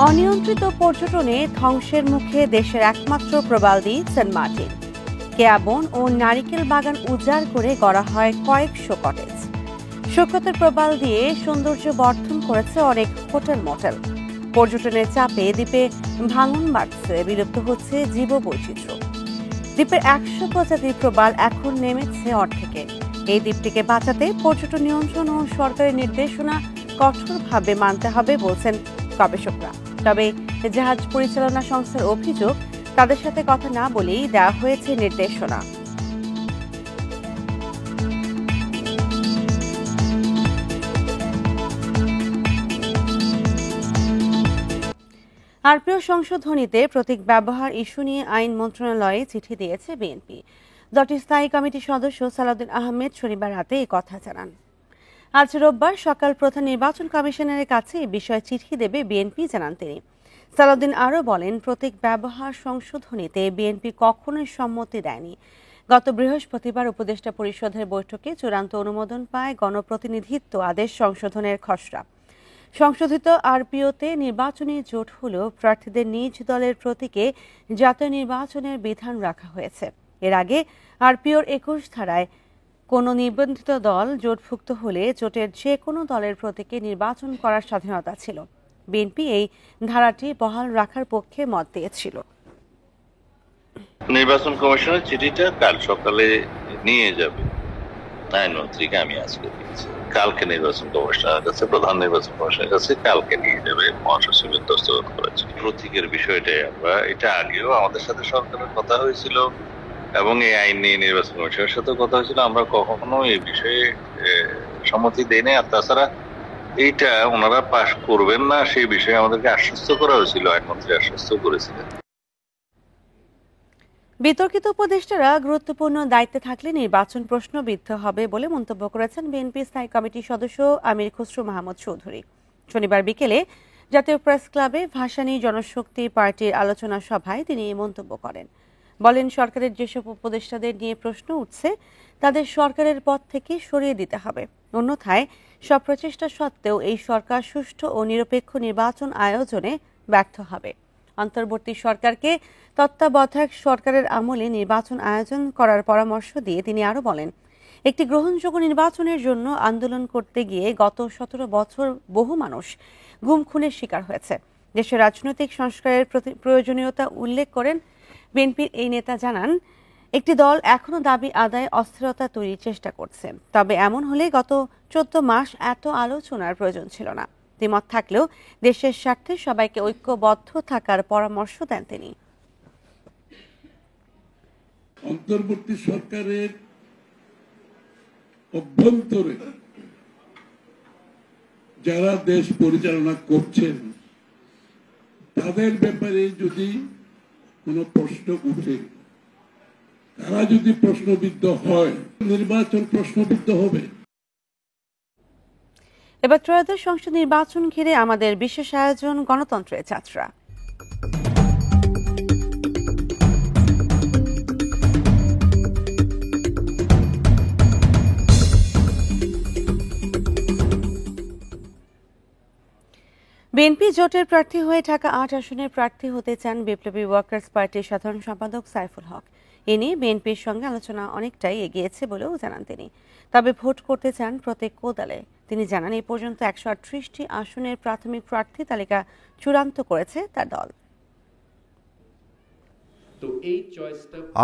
অনিয়ন্ত্রিত পর্যটনে ধ্বংসের মুখে দেশের একমাত্র প্রবালদ্বীপ সেন্ট মার্টিন। কেয়াবন ও নারিকেল বাগান উজাড় করে গড়া হয় কয়েকশো কটেজ। সৈকতের প্রবাল দিয়ে সৌন্দর্য বর্ধন করেছে অনেক হোটেল মোটেল। পর্যটনের চাপে দ্বীপে ভাঙন বাড়ছে, বিলুপ্ত হচ্ছে জীববৈচিত্র্য। দ্বীপের 100 প্রজাতির প্রবাল এখন নেমেছে অর্ধেকে। এই দ্বীপটিকে বাঁচাতে পর্যটন নিয়ন্ত্রণ ও সরকারের নির্দেশনা কঠোরভাবে মানতে হবে বলছেন গবেষকরা। তবে জাহাজ পরিচালনা সংস্থার অভিযোগ, তাদের সাথে কথা না বলেই দেওয়া হয়েছে নির্দেশনা। আরপিও সংশোধনীতে প্রতীক ব্যবহার ইস্যু নিয়ে আইন মন্ত্রণালয়ে চিঠি দিয়েছে বিএনপি। দলটির স্থায়ী কমিটির সদস্য সালাউদ্দিন আহমেদ শনিবার রাতে এই কথা জানান। আজ রোববার সকাল প্রধান নির্বাচন কমিশনারের কাছে এই বিষয়ে চিঠি দেবে বিএনপি, জানান তিনি। সালাউদ্দিন আরও বলেন, প্রতীক ব্যবহার সংশোধনীতে বিএনপি কখনোই সম্মতি দেয়নি। গত বৃহস্পতিবার উপদেষ্টা পরিষদের বৈঠকে চূড়ান্ত অনুমোদন পায় গণপ্রতিনিধিত্ব আদেশ সংশোধনের খসড়া। সংশোধিত আরপিওতে নির্বাচনী জোট হলেও প্রার্থীদের নিজ দলের প্রতীকে জাতীয় নির্বাচনের বিধান রাখা হয়েছে। এর আগে আরপিওর 21 ধারায় কোনো নিবন্ধিত দল জোটভুক্ত হলে জোটের যে কোনো দলের প্রতীকে নির্বাচন করার স্বাধীনতা ছিল। বিএনপি এই ধারাটি বহাল রাখার পক্ষে মত দিয়েছিল। নির্বাচন কমিশনের চিঠিটা কাল সকালে নিয়ে যাবে আইনমন্ত্রীকে, আমি আজকে দিয়েছি। কালকে নির্বাচন কমিশনের কাছে, প্রধান নির্বাচন কমিশনের কাছে কালকে নিয়ে যাবে। মহাসচিবের দস্তখত করেছে প্রতীকের বিষয়টাই। আমরা এটা আগেও আমাদের সাথে সরকারের কথা হয়েছিল এবং এই আইন নিয়ে নির্বাচন কমিশনের সাথে কথা হয়েছিল। আমরা কখনো এই বিষয়ে সম্মতি দেই নাই। আর তাছাড়া এইটা ওনারা পাশ করবেন না সেই বিষয়ে আমাদেরকে আশ্বস্ত করা হয়েছিল, আইনমন্ত্রী আশ্বস্ত করেছিলেন। বিতর্কিত উপদেষ্টারা গুরুত্বপূর্ণ দায়িত্বে থাকলে নির্বাচন প্রশ্নবিদ্ধ হবে বলে মন্তব্য করেছেন বিএনপি স্থায়ী কমিটির সদস্য আমির খসরু মাহমুদ চৌধুরী। শনিবার বিকেলে জাতীয় প্রেস ক্লাবে ভাসানী জনশক্তি পার্টির আলোচনা সভায় তিনি এই মন্তব্য করেন। বলেন, সরকারের যেসব উপদেষ্টাদের নিয়ে প্রশ্ন উঠছে তাদের সরকারের পদ থেকে সরিয়ে দিতে হবে, অন্যথায় সব প্রচেষ্টা সত্ত্বেও এই সরকার সুষ্ঠু ও নিরপেক্ষ নির্বাচন আয়োজনে ব্যর্থ হবে। অন্তর্বর্তী সরকারকে তত্ত্বাবধায়ক সরকারের আমলে নির্বাচন আয়োজন করার পরামর্শ দিয়ে তিনি আরও বলেন, একটি গ্রহণযোগ্য নির্বাচনের জন্য আন্দোলন করতে গিয়ে গত 17 বছর বহু মানুষ গুম খুনের শিকার হয়েছে। দেশের রাজনৈতিক সংস্কারের প্রয়োজনীয়তা উল্লেখ করেন বিএনপির এই নেতা। জানান, একটি দল এখনো দাবি আদায় অস্থিরতা তৈরির চেষ্টা করছে, তবে এমন হলে গত 14 মাস এত আলোচনার প্রয়োজন ছিল না। দ্বিমত থাকলেও দেশের স্বার্থে সবাইকে ঐক্যবদ্ধ থাকার পরামর্শ দেন তিনি। অন্তর্বর্তী সরকারের অভ্যন্তরে যারা দেশ পরিচালনা করছেন তাদের ব্যাপারে যদি কোনো প্রশ্ন উঠে, তারা যদি প্রশ্নবিদ্ধ হয়, নির্বাচন প্রশ্নবিদ্ধ হবে। এবার ত্রয়োদশ সংসদ নির্বাচন ঘিরে আমাদের বিশেষ আয়োজন গণতন্ত্রের যাত্রা। বিএনপি জোটের প্রার্থী হয়ে ঢাকা 8 আসনের প্রার্থী হতে চান বিপ্লবী ওয়ার্কার্স পার্টির সাধারণ সম্পাদক সাইফুল হক। এ নিয়ে বিএনপির সঙ্গে আলোচনা অনেকটাই এগিয়েছে বলেও জানান তিনি। তবে ভোট করতে চান প্রত্যেক দলে। তিনি জানান, এই পর্যন্ত 138টি আসনের প্রাথমিক প্রার্থী তালিকা চূড়ান্ত করেছে তার দল।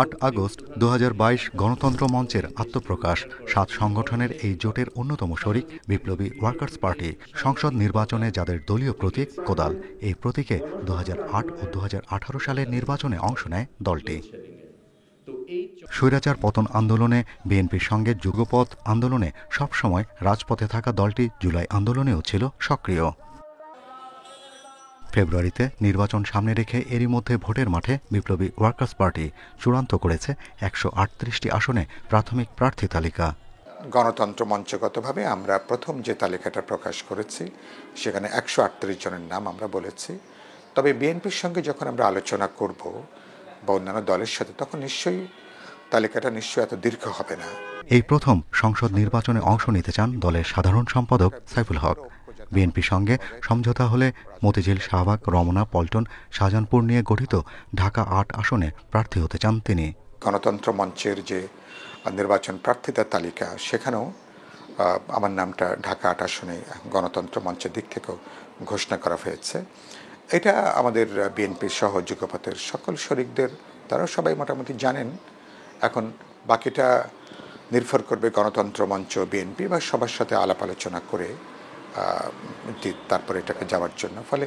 8 আগস্ট 2022 গণতন্ত্র মঞ্চের আত্মপ্রকাশ। 7 সংগঠনের এই জোটের অন্যতম শরিক বিপ্লবী ওয়ার্কার্স পার্টি। সংসদ নির্বাচনে যাদের দলীয় প্রতীক কোদাল, এই প্রতীকে 2008 ও 2018 সালের নির্বাচনে অংশ নেয় দলটি। স্বৈরাচার পতন আন্দোলনে বিএনপির সঙ্গে যুগপৎ আন্দোলনে সবসময় রাজপথে থাকা দলটি জুলাই আন্দোলনেও ছিল সক্রিয়। ফেব্রুয়ারিতে নির্বাচন সামনে রেখে এরই মধ্যে ভোটের মাঠে বিপ্লবী ওয়ার্কার্স পার্টি চূড়ান্ত করেছে 138টি আসনে প্রাথমিক প্রার্থী তালিকা। গণতন্ত্র মঞ্চগতভাবে আমরা প্রথম যে তালিকাটা প্রকাশ করেছি সেখানে 138 জনের নাম আমরা বলেছি। তবে বিএনপির সঙ্গে যখন আমরা আলোচনা করব বা অন্যান্য দলের সাথে, তখন নিশ্চয়ই তালিকাটা এত দীর্ঘ হবে না। এই প্রথম সংসদ নির্বাচনে অংশ নিতে চান দলের সাধারণ সম্পাদক সাইফুল হক। বিএনপির সঙ্গে সমঝোতা হলে মতিঝিল, শাহবাগ, রমনা, পল্টন, শাহজাহানপুর নিয়ে গঠিত ঢাকা ৮ আসনে প্রার্থী হতে চান তিনি। গণতন্ত্র মঞ্চের যে নির্বাচন প্রার্থীদের তালিকা, সেখানেও আমার নামটা ঢাকা ৮ আসনে গণতন্ত্র মঞ্চের দিক থেকেও ঘোষণা করা হয়েছে। এটা আমাদের বিএনপি সহ যুগপথের সকল শরিকদের, তারাও সবাই মোটামুটি জানেন। এখন বাকিটা নির্ভর করবে গণতন্ত্র মঞ্চ, বিএনপি বা সবার সাথে আলাপ আলোচনা করে তারপরে এটাকে যাওয়ার জন্য। ফলে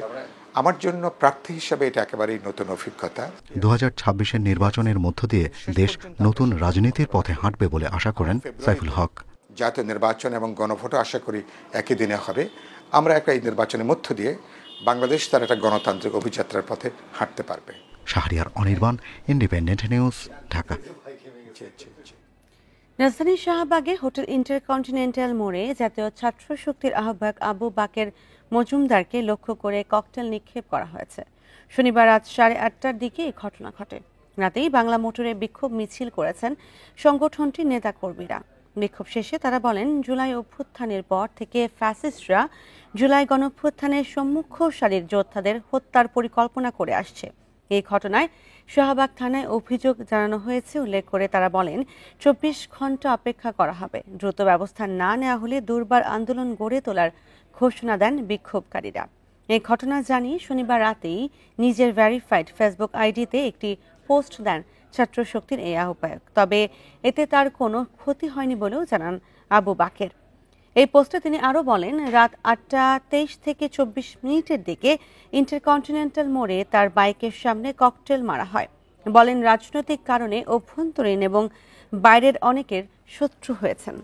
আমার জন্য প্রার্থী হিসেবে এটা একেবারেই নতুন অভিজ্ঞতা। 2026-এর নির্বাচনের মধ্য দিয়ে দেশ নতুন রাজনীতির পথে হাঁটবে বলে আশা করেন সাইফুল হক। জাতীয় নির্বাচন এবং গণভোটও আশা করি একই দিনে হবে। আমরা একটা এই নির্বাচনের মধ্য দিয়ে বাংলাদেশ তার একটা গণতান্ত্রিক অভিযাত্রার পথে হাঁটতে পারবে। Shahriar Anirban, Independent News, Dhaka. রাজধানীর শাহবাগে হোটেল ইন্টারকন্টিনেন্টাল মোড়ে জাতীয় ছাত্র শক্তির আহ্বায়ক আবু বাকের মজুমদারকে লক্ষ্য করে ককটেল নিক্ষেপ করা হয়েছে। শনিবার রাত 8:30টার দিকে এই ঘটনা ঘটে। রাতেই বাংলা মোটরে বিক্ষোভ মিছিল করেছেন সংগঠনটির নেতাকর্মীরা। বিক্ষোভ শেষে তারা বলেন, জুলাই অভ্যুত্থানের পর থেকে ফ্যাসিস্টরা জুলাই গণঅভ্যুত্থানের সম্মুখ সারির যোদ্ধাদের হত্যার পরিকল্পনা করে আসছে। এই ঘটনায় শাহবাগ থানায় অভিযোগ জানানো হয়েছে উল্লেখ করে তারা বলেন, 24 ঘন্টা অপেক্ষা করা হবে। দ্রুত ব্যবস্থা না নেওয়া হলে দুর্বার আন্দোলন গড়ে তোলার ঘোষণা দেন বিক্ষোভকারীরা। এই ঘটনা জানিয়ে শনিবার রাতেই নিজের ভেরিফাইড ফেসবুক আইডিতে একটি পোস্ট দেন ছাত্র শক্তির এই আহ্বায়ক। তবে এতে তার কোনো ক্ষতি হয়নি বলেও জানান আবু বাকের। এই পোস্টে তিনি আরও বলেন, রাত 8:23 থেকে 24 মিনিটের দিকে ইন্টারকন্টিনেন্টাল মোড়ে তার বাইকের সামনে ককটেল মারা হয়। বলেন, রাজনৈতিক কারণে অভ্যন্তরীণ এবং বাইরের অনেকের শত্রু হয়েছেন।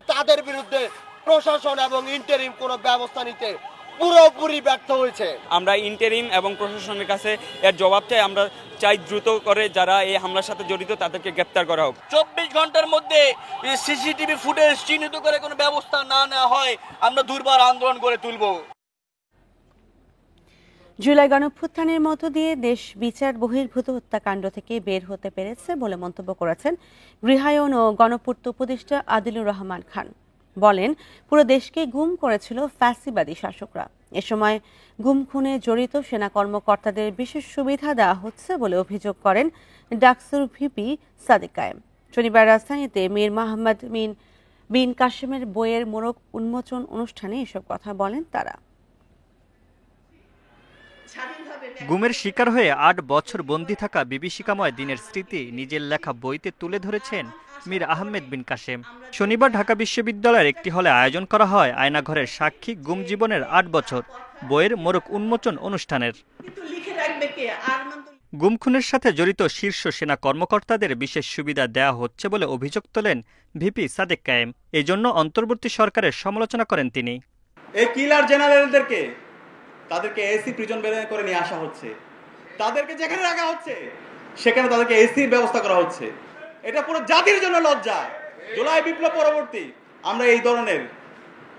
তাদের বিরুদ্ধে প্রশাসন এবং ইন্টারিম কোনো ব্যবস্থা নিতে পুরোপুরি ব্যর্থ হয়েছে। আমরা ইন্টারিম এবং প্রশাসনের কাছে এর জবাব চাই। আমরা চাই দ্রুত করে যারা এই হামলার সাথে জড়িত তাদেরকে গ্রেপ্তার করা হোক। 24 ঘন্টার মধ্যে সিসিটিভি ফুটেজ চিহ্নিত করে কোনো ব্যবস্থা না নেওয়া হয়, আমরা দুর্বার আন্দোলন গড়ে তুলব। জুলাই গণঅভ্যুত্থানের মধ্য দিয়ে দেশ বিচার বহির্ভূত হত্যাকাণ্ড থেকে বের হতে পেরেছে বলে মন্তব্য করেছেন গৃহায়ন ও গণপূর্ত উপদেষ্টা আদিলুর রহমান খান। বলেন, পুরো দেশকে গুম করেছিল ফ্যাসিবাদী শাসকরা। এ সময় গুম খুনে জড়িত সেনা কর্মকর্তাদের বিশেষ সুবিধা দেওয়া হচ্ছে বলে অভিযোগ করেন ডাকসুর ভিপি সাদিক কায়েম। শনিবার রাজধানীতে মীর মোহাম্মদ বিন কাসেমের বইয়ের মোড়ক উন্মোচন অনুষ্ঠানে এসব কথা বলেন তারা। গুমের শিকার হয়ে 8 বছর বন্দী থাকা বিভীষিকাময় দিনের স্মৃতি নিজের লেখা বইতে তুলে ধরেছেন মীর আহমেদ বিন কাসেম। শনিবার ঢাকা বিশ্ববিদ্যালয়ের একটি হলে আয়োজন করা হয় আয়নাঘরের সাক্ষী গুম জীবনের 8 বছর বইয়ের মোড়ক উন্মোচন অনুষ্ঠানের। গুম খুনের সাথে জড়িত শীর্ষ সেনা কর্মকর্তাদের বিশেষ সুবিধা দেওয়া হচ্ছে বলে অভিযোগ তোলেন ভিপি সাদিক কায়েম। এই জন্য অন্তর্বর্তী সরকারের সমালোচনা করেন তিনি। এই কিলার জেনারেলদেরকে তাদেরকে এসি প্রিজন বের করে নিয়ে আসা হচ্ছে, তাদেরকে যেখানে রাখা হচ্ছে সেখানে তাদেরকে এসির ব্যবস্থা করা হচ্ছে। এটা পুরো জাতির জন্য লজ্জা। জুলাই বিপ্লব পরবর্তী আমরা এই ধরনের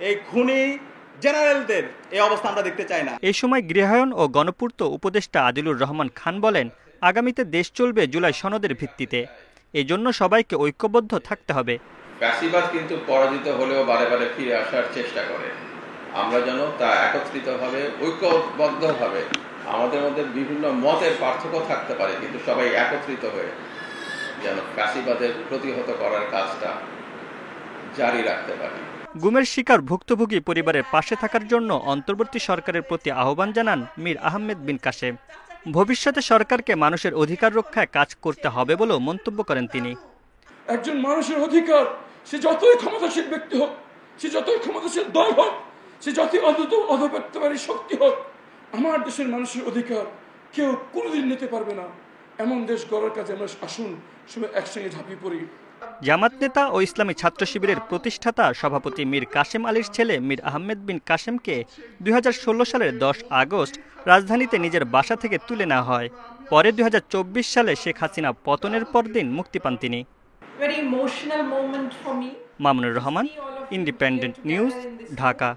এই খুনি জেনারেলদের এই অবস্থা আমরা দেখতে চাই না। এই সময় গৃহায়ন ও গণপূর্ত উপদেষ্টা আদিলুর রহমান খান বলেন, আগামীতে দেশ চলবে জুলাই সনদের ভিত্তিতে। এই জন্য সবাইকে ঐক্যবদ্ধ থাকতে হবে। ফ্যাসিবাদ কিন্তু পরাজিত হলেও বারে বারে ফিরে আসার চেষ্টা করে। আমরা যেন তা একত্রিতভাবে ঐক্যবদ্ধভাবে, আমাদের মধ্যে বিভিন্ন মতের পার্থক্য থাকতে পারে, কিন্তু সবাই একত্রিত হয়ে যেন ফ্যাসিবাদের প্রতিহত করার কাজটা জারি রাখতে পারি। গুমের শিকার ভুক্তভোগী পরিবারের পাশে থাকার জন্য অন্তর্বর্তী সরকারের প্রতি আহ্বান জানান মীর আহমেদ বিন কাসেম। ভবিষ্যতে সরকারকে মানুষের অধিকার রক্ষায় কাজ করতে হবে বলেও মন্তব্য করেন তিনি। একজন মানুষের অধিকার, সে যতই ক্ষমতাশীল ব্যক্তি হোক, সে যতই ক্ষমতাশীল দল হোক, সে যতই অধপত্যবাদী শক্তি হোক, আমার দেশের মানুষের অধিকার কেউ কোনোদিন নিতে পারবে না। এমন দেশ গড়ার কাজে আমরা আসুন সবাই একসঙ্গে ঝাঁপিয়ে পড়ি। জামাত নেতা ও ইসলামী ছাত্র শিবিরের প্রতিষ্ঠাতা সভাপতি মীর কাসেম আলীর ছেলে মীর আহমেদ বিন কাসেমকে 2016 সালের 10 আগস্ট রাজধানীতে নিজের বাসা থেকে তুলে নেওয়া হয়। পরে 2024 সালে শেখ হাসিনা পতনের পরদিন মুক্তি পান তিনি। Mamunur Rahman, independent News, Dhaka.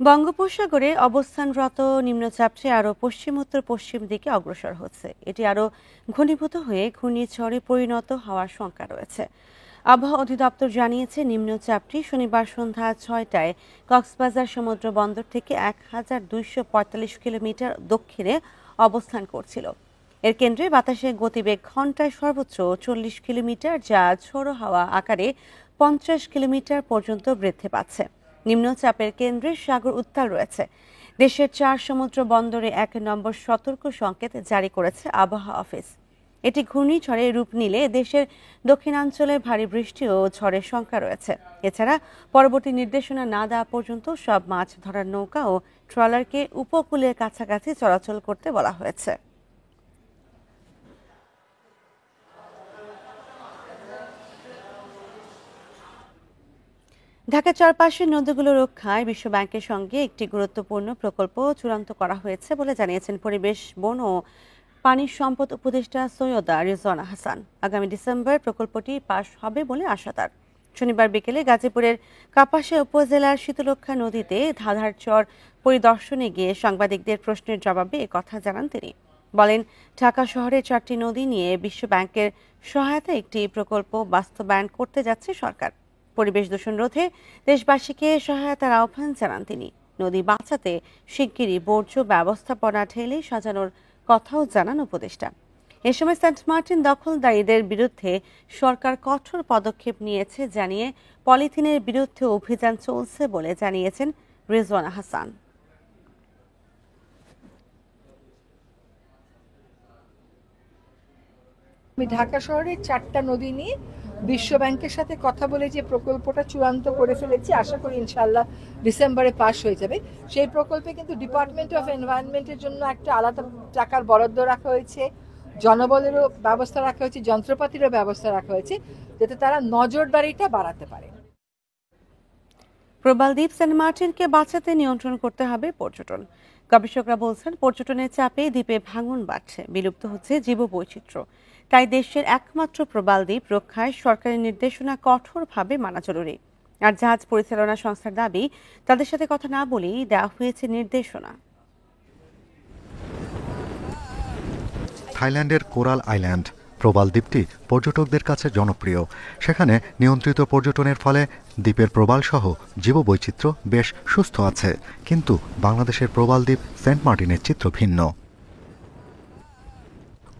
বঙ্গোপসাগরে অবস্থানরত নিম্নচাপটি আরও পশ্চিমোত্তর পশ্চিম দিকে অগ্রসর হচ্ছে। এটি আরও ঘনীভূত হয়ে ঘূর্ণিঝড়ে পরিণত হওয়ার শঙ্কা রয়েছে। আবহাওয়া অধিদপ্তর জানিয়েছে নিম্নচাপটি শনিবার সন্ধ্যা ৬টায় কক্সবাজার সমুদ্র বন্দর থেকে ১,২৪৫ কিলোমিটার দক্ষিণে অবস্থান করছিল। এর কেন্দ্রে বাতাসের গতিবেগ ঘন্টায় সর্বোচ্চ ৪০ কিলোমিটার, যা ঝোড়ো হাওয়া আকারে ৫০ কিলোমিটার পর্যন্ত বৃদ্ধি পাচ্ছে। নিম্নচাপের কেন্দ্রে সাগর উত্তাল রয়েছে। দেশের ৪ সমুদ্র বন্দরে ১ নম্বর সতর্ক সংকেত জারি করেছে আবহাওয়া অফিস। এটি ঘূর্ণিঝড়ে রূপ নিলে দেশের দক্ষিণাঞ্চলে ভারী বৃষ্টি ও ঝড়ের শঙ্কা রয়েছে। এছাড়া পরবর্তী নির্দেশনা না দেওয়া পর্যন্ত সব মাছ ধরার নৌকা ও ট্রলারকে উপকূলের কাছাকাছি চলাচল করতে বলা হয়েছে। ঢাকার চারপাশের নদীগুলো রক্ষায় বিশ্ব ব্যাংকের সঙ্গে একটি গুরুত্বপূর্ণ প্রকল্প চূড়ান্ত করা হয়েছে বলে জানিয়েছেন পরিবেশ, বন ও পানি সম্পদ উপদেষ্টা সৈয়দা রিজওয়ানা হাসান। আগামী ডিসেম্বর প্রকল্পটি পাশ হবে বলে আশা তার। শনিবার বিকেলে গাজীপুরের কাপাসিয়া উপজেলার শীতলক্ষ্যা নদীতে ধাঁধার চর পরিদর্শনে গিয়ে সাংবাদিকদের প্রশ্নের জবাবে একথা জানান তিনি। বলেন, ঢাকা শহরের 4টি নদী নিয়ে বিশ্ব ব্যাংকের সহায়তায় একটি প্রকল্প বাস্তবায়ন করতে যাচ্ছে সরকার। পরিবেশ দূষণ রোধে দেশবাসীকে সহায়তার আহ্বান জানান তিনি। নদী বাঁচাতে শিগগিরই বর্জ্য ব্যবস্থাপনা ঢেলে সাজানোর কথাও জানান উপদেষ্টা। এ সময় সেন্ট মার্টিন দখলদারীদের বিরুদ্ধে সরকার কঠোর পদক্ষেপ নিয়েছে জানিয়ে পলিথিনের বিরুদ্ধে অভিযান চলছে বলে জানিয়েছেন রিজওয়ানা হাসান। আমি ঢাকা শহরের 4টা নদী নিয়ে বিশ্ব ব্যাংকের সাথে কথা বলে যে প্রকল্পটা চূড়ান্ত করে ফেলেছি, আশা করি ইনশাআল্লাহ ডিসেম্বরে পাস হয়ে যাবে। সেই প্রকল্পে কিন্তু ডিপার্টমেন্ট অফ এনভায়রনমেন্টের জন্য একটা আলাদা টাকার বরাদ্দ রাখা হয়েছে, জনবলেরও ব্যবস্থা রাখা হয়েছে, যন্ত্রপাতিরও ব্যবস্থা রাখা হয়েছে, যাতে তারা নজরদারিটা বাড়াতে পারে। প্রবাল দ্বীপ সেন্ট মার্টিনকে বাঁচাতে নিয়ন্ত্রণ করতে হবে পর্যটন। গবেষকরা বলছেন, পর্যটনের চাপে দ্বীপে ভাঙন বাড়ছে, বিলুপ্ত হচ্ছে জীববৈচিত্র্য। তাই দেশের একমাত্র প্রবাল দ্বীপ রক্ষায় সরকারি নির্দেশনা কঠোরভাবে মানা জরুরি। আর জাহাজ পরিচালনা সংস্থার দাবি, তাদের সাথে কথা না বলেই দেওয়া হয়েছে নির্দেশনা। থাইল্যান্ডের কোরাল আইল্যান্ড প্রবাল দ্বীপটি পর্যটকদের কাছে জনপ্রিয়। সেখানে নিয়ন্ত্রিত পর্যটনের ফলে দ্বীপের প্রবাল সহ জীববৈচিত্র্য বেশ সুস্থ আছে। কিন্তু বাংলাদেশের প্রবাল দ্বীপ সেন্ট মার্টিনের চিত্র ভিন্ন।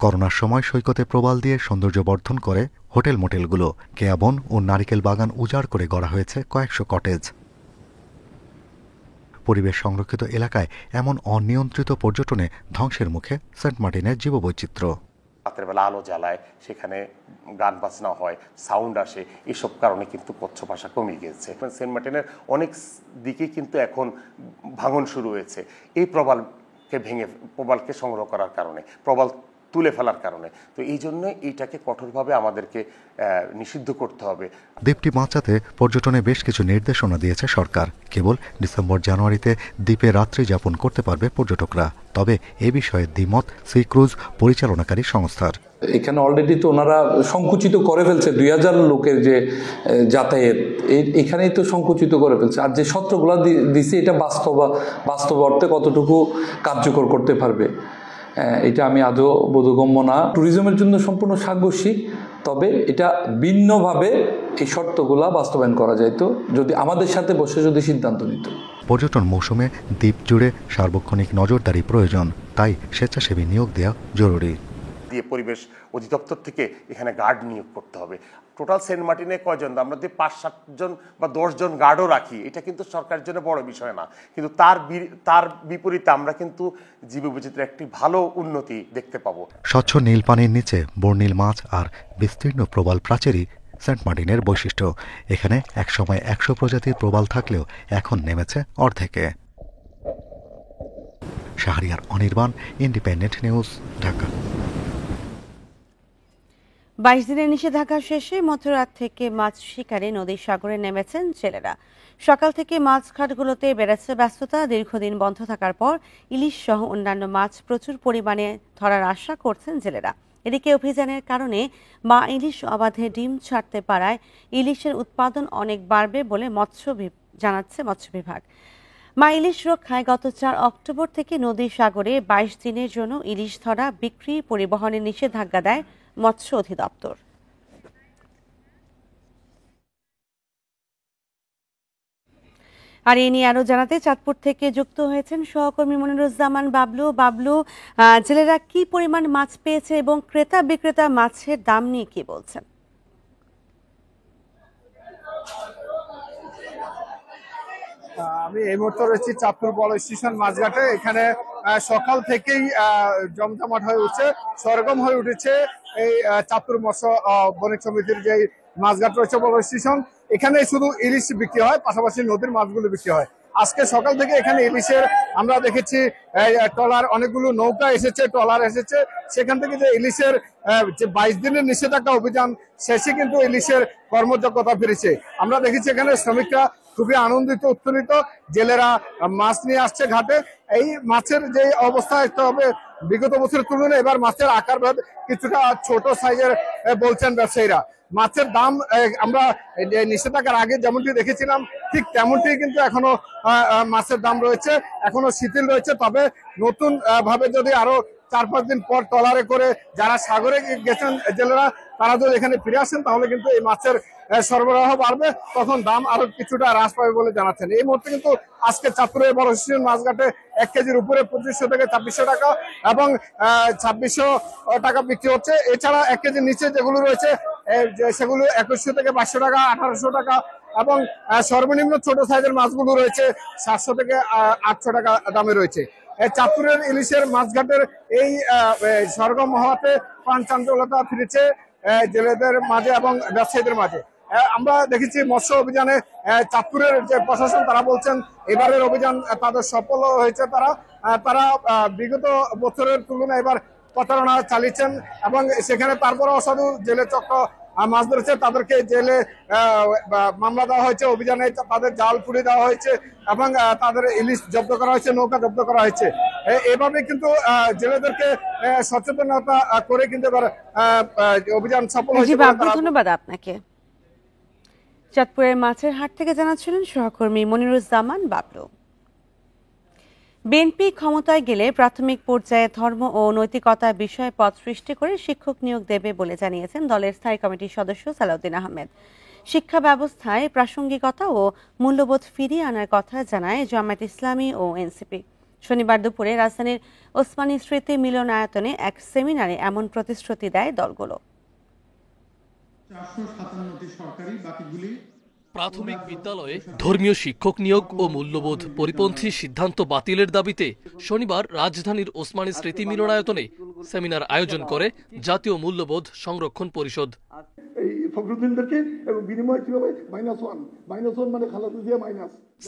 করোনার সময় সৈকতে প্রবাল দিয়ে সৌন্দর্য বর্ধন করে হোটেল মোটেলগুলো। কেয়া বন ও নারিকেল বাগান উজাড় করে গড়া হয়েছে কয়েকশো কটেজ। পরিবেশ সংরক্ষিত এলাকায় এমন অনিয়ন্ত্রিত পর্যটনে ধ্বংসের মুখে সেন্ট মার্টিনের জীববৈচিত্র্য। রাতের বেলা আলো জ্বালায়, সেখানে গান বাজনা হয়, সাউন্ড আসে, এসব কারণে কিন্তু কচ্ছপ আসা কমে গিয়েছে। সেন্ট মার্টিনের অনেক দিকে কিন্তু এখন ভাঙন শুরু হয়েছে এই প্রবালকে ভেঙে, প্রবালকে সংগ্রহ করার কারণে, প্রবাল তুলে ফেলার কারণে। তো এই জন্য এইটাকে কঠোরভাবে আমাদেরকে নিষিদ্ধ করতে হবে। দ্বীপটি বাঁচাতে পর্যটনে বেশ কিছু নির্দেশনা দিয়েছে সরকার। কেবল ডিসেম্বর জানুয়ারিতে দ্বীপে রাত্রি যাপন করতে পারবে পর্যটকরা। তবে এ বিষয়ে দ্বিমত সি ক্রুজ পরিচালনাকারী সংস্থার। এখানে অলরেডি তো ওনারা সংকুচিত করে ফেলছে, 2000 লোকের যে যাতায়াত এখানেই তো সংকুচিত করে ফেলছে। আর যে সত্রগুলো দিছে এটা বাস্তব অর্থে কতটুকু কার্যকর করতে পারবে এটা আমি আদৌ বোধগম্য না। ট্যুরিজমের জন্য সম্পূর্ণ সাংঘর্ষিক, তবে এটা ভিন্নভাবে এই শর্তগুলা বাস্তবায়ন করা যাইতো যদি আমাদের সাথে বসে যদি সিদ্ধান্ত নিত। পর্যটন মৌসুমে দ্বীপ জুড়ে সার্বক্ষণিক নজরদারি প্রয়োজন, তাই স্বেচ্ছাসেবী নিয়োগ দেওয়া জরুরি। দিয়ে পরিবেশ অধিদপ্তর থেকে এখানে গার্ড নিয়োগ করতে হবে। টোটাল সেন্ট মার্টিনে কয়জন, আমরা যদি 5-7 জন বা 10 জন গার্ডও রাখি, এটা কিন্তু সরকারের জন্য বড় বিষয় না। কিন্তু তার বিপরীতে আমরা কিন্তু জীববৈচিত্র্যের একটি ভালো উন্নতি দেখতে পাবো। স্বচ্ছ নীল পানির নিচে বর্ণিল মাছ আর বিস্তীর্ণ প্রবাল প্রাচীরই সেন্ট মার্টিনের বৈশিষ্ট্য। এখানে একসময় 100 প্রজাতির প্রবাল থাকলেও এখন নেমেছে অর্ধেকে। Shahriar Anirban, Independent News, Dhaka. 22 দিনের নিষেধাজ্ঞা শেষে মধ্যরাত থেকে মাছ শিকারে নদীর সাগরে নেমেছেন জেলেরা। সকাল থেকে মাছ ঘাটগুলোতে বেড়েছে ব্যস্ততা। দীর্ঘদিন বন্ধ থাকার পর ইলিশ সহ অন্যান্য মাছ প্রচুর পরিমাণে ধরার আশা করছেন জেলেরা। এদিকে অভিযানের কারণে মা ইলিশ অবাধে ডিম ছাড়তে পারায় ইলিশের উৎপাদন অনেক বাড়বে বলে জানাচ্ছে মৎস্য বিভাগ। মা ইলিশ রক্ষায় গত 4 অক্টোবর থেকে নদীর সাগরে 22 দিনের জন্য ইলিশ ধরা, বিক্রি, পরিবহনের নিষেধাজ্ঞা দেয় মৎস্য অধিদপ্তর। আর এই নিয়ে আরো জানাতে চাঁদপুর থেকে যুক্ত হয়েছেন সহকর্মী মনিরুজ্জামান বাবলু। বাবলু, জেলেরা কি পরিমাণ মাছ পেয়েছে এবং ক্রেতা বিক্রেতা মাছের দাম নিয়ে কি বলছেন? আমি এই মুহূর্তে রয়েছি চাঁদপুর বড় স্টেশন মাছঘাটে। এখানে সকাল থেকেই জমজমাট হয়ে উঠছে, সরগম হয়ে উঠেছে এই চাঁদপুর মৎস্য বণিক সমিতির যে মাছঘাট রয়েছে বড় স্টেশন। এখানে শুধু ইলিশ বিক্রি হয়, পাশাপাশি নদীর মাছগুলো বিক্রি হয়। আজকে সকাল থেকে এখানে ইলিশের আমরা দেখেছি ট্রলার, অনেকগুলো নৌকা এসেছে, ট্রলার এসেছে। সেখান থেকে যে ইলিশের যে 22 দিনের নিষেধাজ্ঞা অভিযান শেষে কিন্তু ইলিশের কর্মযোগ্যতা ফিরেছে। আমরা দেখেছি এখানে শ্রমিকরা খুবই আনন্দিত, উত্তেজিত। জেলেরা মাছ নিয়ে আসছে ঘাটে। এই মাছের যে অবস্থা, তবে বিগত বছরের তুলনায় এবার মাছের আকার ভেদ কিছুটা ছোট সাইজের বলছেন ব্যবসায়ীরা। মাছের দাম আমরা নিষেধাজ্ঞার আগে যেমনটি দেখেছিলাম ঠিক তেমনটি কিন্তু এখনো মাছের দাম রয়েছে, এখনো শিথিল রয়েছে। তবে নতুন ভাবে যদি আরো 4-5 দিন পর ট্রলারে করে যারা সাগরে গেছেন জেলেরা, তারা যদি এখানে ফিরে আসেন তাহলে কিন্তু এই মাছের সরবরাহ বাড়বে, তখন দাম আরো কিছুটা হ্রাস পাবে বলে জানাচ্ছেন। এই মুহূর্তে কিন্তু আজকে চাঁদপুরের বড় স্টেশন মাছঘাটে 1 কেজির উপরে 2500 থেকে 2600 টাকা এবং 2600 টাকা বিক্রি হচ্ছে। এছাড়া 1 কেজির নিচে যেগুলো রয়েছে সেগুলো 2100 থেকে 2200 টাকা, 1800 টাকা এবং সর্বনিম্ন ছোট সাইজের মাছগুলো রয়েছে 700 থেকে 800 টাকা দামে রয়েছে। চাঁদপুরের ইলিশের মাছঘাটের এই সরগম হওয়াতে পান চাঞ্চল্যতা ফিরেছে জেলেদের মাঝে এবং ব্যবসায়ীদের মাঝে। আমরা দেখেছি মৎস্য অভিযানে চাঁদপুরের যে প্রশাসন, তারা বলছেন এবারের অভিযান তাদের সফল হয়েছে। তারা বিগত বছরের তুলনায় এবার প্রতারণা চালিয়েছেন এবং সেখানে তারপরে অসাধু জেলে চক্র মাছ ধরেছে, তাদেরকে জেলে মামলা দেওয়া হয়েছে, অভিযানে তাদের জাল পুড়ে দেওয়া হয়েছে এবং তাদের ইলিশ জব্দ করা হয়েছে, নৌকা জব্দ করা হয়েছে। এভাবে কিন্তু জেলেদেরকে সচেতনতা করে কিন্তু এবার অভিযান সফল হয়েছে। ধন্যবাদ আপনাকে। চাঁদপুরের মাছের হাট থেকে জানাচ্ছিলেন সহকর্মী মনিরুজ্জামান বাবলু। বিএনপি ক্ষমতায় গেলে প্রাথমিক পর্যায়ে ধর্ম ও নৈতিকতা বিষয়ে পদ সৃষ্টি করে শিক্ষক নিয়োগ দেবে বলে জানিয়েছেন দলের স্থায়ী কমিটির সদস্য সালাউদ্দিন আহমেদ। শিক্ষা ব্যবস্থায় প্রাসঙ্গিকতা ও মূল্যবোধ ফিরিয়ে আনার কথা জানায় জামায়াত ইসলামী ও এনসিপি। শনিবার দুপুরে রাজধানীর ওসমানী স্মৃতি মিলনায়তনে এক সেমিনারে এমন প্রতিশ্রুতি দেয় দলগুলো। প্রাথমিক বিদ্যালয়ে ধর্মীয় শিক্ষক নিয়োগ ও মূল্যবোধ পরিপন্থী সিদ্ধান্ত বাতিলের দাবিতে শনিবার রাজধানীর ওসমানী স্মৃতি মিলনায়তনে সেমিনার আয়োজন করে জাতীয় মূল্যবোধ সংরক্ষণ পরিষদ।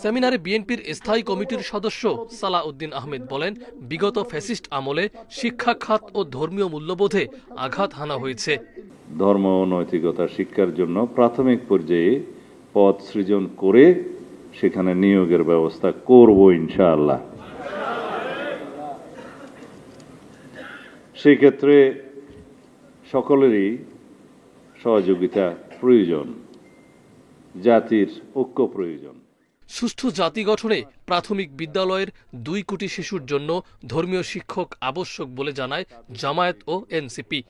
সেমিনারে বিএনপির স্থায়ী কমিটির সদস্য সালাউদ্দিন আহমেদ বলেন, বিগত ফ্যাসিস্ট আমলে শিক্ষা খাত ও ধর্মীয় মূল্যবোধে আঘাত হানা হয়েছে। ধর্ম ও নৈতিকতা শিক্ষার জন্য প্রাথমিক পর্যায়ে পদ সৃজন করে সেখানে নিয়োগের ব্যবস্থা করব ইনশাআল্লাহ। সেই ক্ষেত্রে সকলেরই সহযোগিতা প্রয়োজন, জাতির ঐক্য প্রয়োজন। সুষ্ঠু জাতি গঠনে প্রাথমিক বিদ্যালয়ের 2 কোটি শিশুর জন্য ধর্মীয় শিক্ষক আবশ্যক বলে জানায় জামায়াত ও এনসিপি।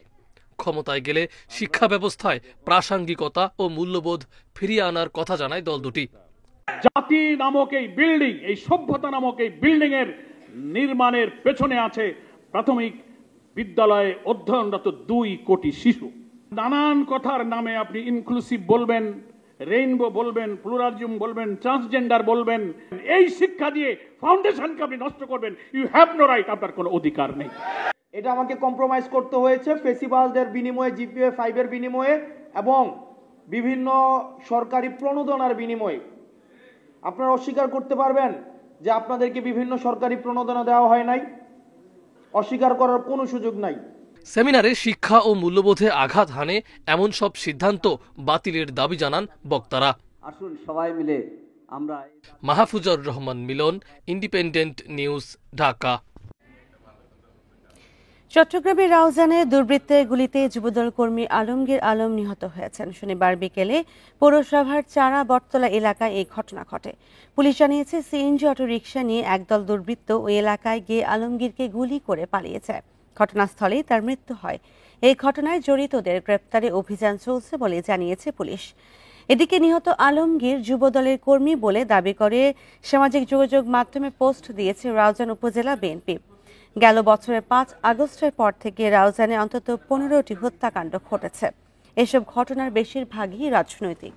ক্ষমতায় গেলে শিক্ষা ব্যবস্থায় প্রাসঙ্গিকতা ও মূল্যবোধ ফিরিয়ে আনার কথা জানায় দল দুটি। জাতি নামক এই বিল্ডিং, এই সভ্যতা নামক এই বিল্ডিং এর নির্মাণের পেছনে আছে প্রাথমিক বিদ্যালয়ে অধ্যয়নরত 2 কোটি শিশু। নানান কথার নামে আপনি ইনক্লুসিভ বলবেন, রেইনবো বলবেন, প্লুরালিজম বলবেন, ট্রান্সজেন্ডার বলবেন, এই শিক্ষা দিয়ে ফাউন্ডেশনকে আপনি নষ্ট করবেন। ইউ হ্যাভ নো রাইট, আপনার কোনো অধিকার নেই। এটা আমাকে কম্প্রোমাইজ করতে হয়েছে ফেসিবালদের বিনিময়ে, জিপিএ 5 এর বিনিময়ে এবং বিভিন্ন সরকারি প্রণোদনার বিনিময়ে। আপনারা অস্বীকার করতে পারবেন যে আপনাদেরকে বিভিন্ন সরকারি প্রণোদনা দেওয়া হয় নাই? অস্বীকার করার কোনো সুযোগ নাই। সেমিনারে শিক্ষা ও মূল্যবোধে আঘাত হানে এমন সব সিদ্ধান্ত বাতিলের দাবি জানান বক্তারা। আসুন সবাই মিলে আমরা। মাহফুজুর রহমান মিলন, ইন্ডিপেন্ডেন্ট নিউজ, ঢাকা। চট্টগ্রামের রাউজানে দুর্বৃত্তের গুলিতে যুবদল কর্মী আলমগীর আলম নিহত হয়েছেন। শনিবার বিকেলে পৌরসভার চারা বটতলা এলাকায় এই ঘটনা ঘটে। পুলিশ জানিয়েছে, সিএনজি অটো রিকশা নিয়ে একদল দুর্বৃত্ত ওই এলাকায় গিয়ে আলমগীরকে গুলি করে পালিয়েছে। ঘটনাস্থলেই তার মৃত্যু হয়। এই ঘটনায় জড়িতদের গ্রেপ্তারে অভিযান চলছে বলে জানিয়েছে পুলিশ। এদিকে নিহত আলমগীর যুবদলের কর্মী বলে দাবি করে সামাজিক যোগাযোগ মাধ্যমে পোস্ট দিয়েছে রাউজান উপজেলা বিএনপি। গেল বছরের 5 আগস্টের পর থেকে রাউজানে অন্তত 15টি হত্যাকাণ্ড ঘটেছে। এসব ঘটনার বেশিরভাগই রাজনৈতিক।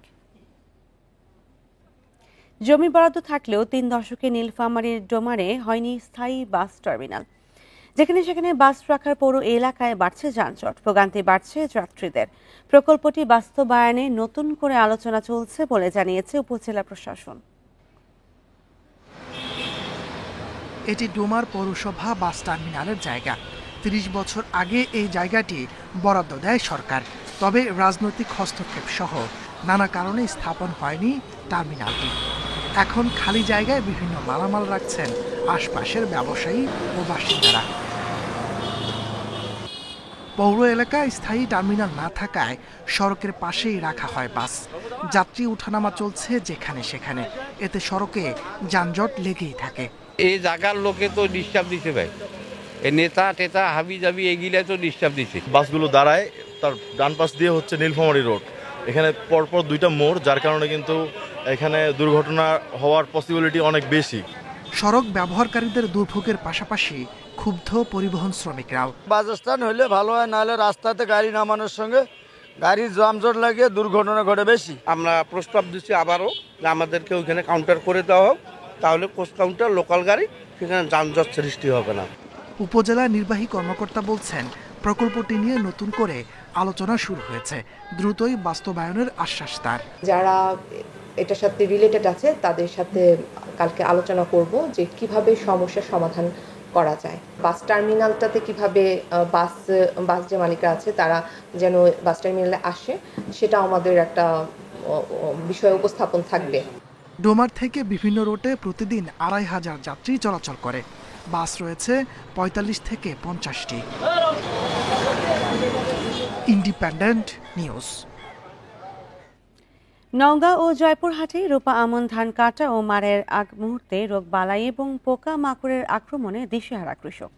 জমি বরাদ্দ থাকলেও 3 দশকে নীলফামারীর ডোমারে হয়নি স্থায়ী বাস টার্মিনাল। যেখানে সেখানে বাস রাখার পৌর এলাকায় বাড়ছে যানজট, ভোগান্তি বাড়ছে যাত্রীদের। প্রকল্পটি বাস্তবায়নে নতুন করে আলোচনা চলছে বলে জানিয়েছে উপজেলা প্রশাসন। এটি ডোমার পৌরসভা বাস টার্মিনালের জায়গা। 30 বছর আগে এই জায়গাটি বরাদ্দ দেয় সরকার, তবে রাজনৈতিক হস্তক্ষেপ সহ নানা কারণে স্থাপন হয়নি টার্মিনালটি। এখন খালি জায়গায় বিভিন্ন মালামাল রাখছেন আশপাশের ব্যবসায়ী ও বাসিন্দারা। পৌর এলাকায় স্থায়ী টার্মিনাল না থাকায় সড়কের পাশেই রাখা হয় বাস। যাত্রী উঠানামা চলছে যেখানে সেখানে, এতে সড়কে যানজট লেগেই থাকে। এই জায়গার লোকে তো ডিস্টার্ব দিতে ভাই, এই নেতা টেতা হাবি জাবি এগুলো তো ডিস্টার্ব দিচ্ছে। বাসগুলো দাঁড়ায়, তার ডান পাশ দিয়ে হচ্ছে নীলফামারী রোড, এখানে পরপর 2টা মোড়, যার কারণে কিন্তু এখানে দুর্ঘটনা হওয়ার পসিবিলিটি অনেক বেশি। সড়ক ব্যবহারকারীদের দুর্ভোগের পাশাপাশি ক্ষুব্ধ পরিবহন শ্রমিকরাও। বাস স্ট্যান্ড হলে ভালো হয়, নাহলে রাস্তাতে গাড়ি নামানোর সঙ্গে গাড়ির যানজট লাগিয়ে দুর্ঘটনা ঘটে বেশি। আমরা প্রস্তাব দিচ্ছি আবারও যে আমাদেরকে ওইখানে কাউন্টার করে দেওয়া হোক, তাহলে পোস্ট কাউন্টার লোকাল গাড়ি, সেখানে যানজট সৃষ্টি হবে না। উপজেলা নির্বাহী কর্মকর্তা বলছেন, প্রকল্পটি নিয়ে নতুন করে আলোচনা শুরু হয়েছে, দ্রুতই বাস্তবায়নের আশ্বাস তার। যারা এটার সাথে রিলেটেড আছে তাদের সাথে কালকে আলোচনা করব যে কিভাবে সমস্যার সমাধান করা যায়। বাস টার্মিনালটাতে কিভাবে বাস যে মালিকরা আছে তারা যেন বাস টার্মিনালে আসে, সেটা আমাদের একটা বিষয় উপস্থাপন থাকবে। ডোমার থেকে বিভিন্ন রুটে প্রতিদিন 2500 যাত্রী চলাচল করে। বাস রয়েছে 45 থেকে 50টি। Independent News. নওগাঁ ও জয়পুরহাটে রূপা আমন ধান কাটা ও মারের আগ মুহূর্তে রোগবালাই এবং পোকা মাকড়ের আক্রমণে দিশেহারা কৃষক।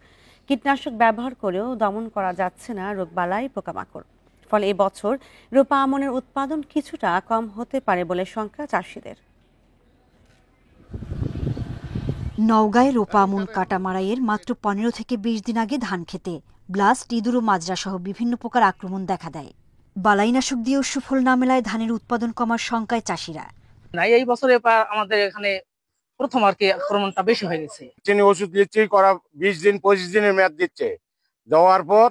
কীটনাশক ব্যবহার করেও দমন করা যাচ্ছে না রোগবালাই পোকামাকড়। ফলে এবছর রূপা আমনের উৎপাদন কিছুটা কম হতে পারে বলে শঙ্কা চাষিদের। নওগাঁয় রূপা আমন কাটা মারাইয়ের মাত্র 15 থেকে 20 দিন আগে ধান খেতে ব্লাস্ট, ইঁদুর ও মাজরা সহ বিভিন্ন প্রকার আক্রমণ দেখা দেয়। বালাইনাশক দিয়েও সুফল না মেলায় ধানের উৎপাদন কমার শঙ্কায় চাষিরা। এই বছরে আমাদের এখানে প্রথম আর কি আক্রমণটা বেশি হয়ে গেছে। চিনি ওষুধ দিচ্ছি, করা 20 দিন 25 দিনের মেয়াদ দিচ্ছে, দেওয়ার পর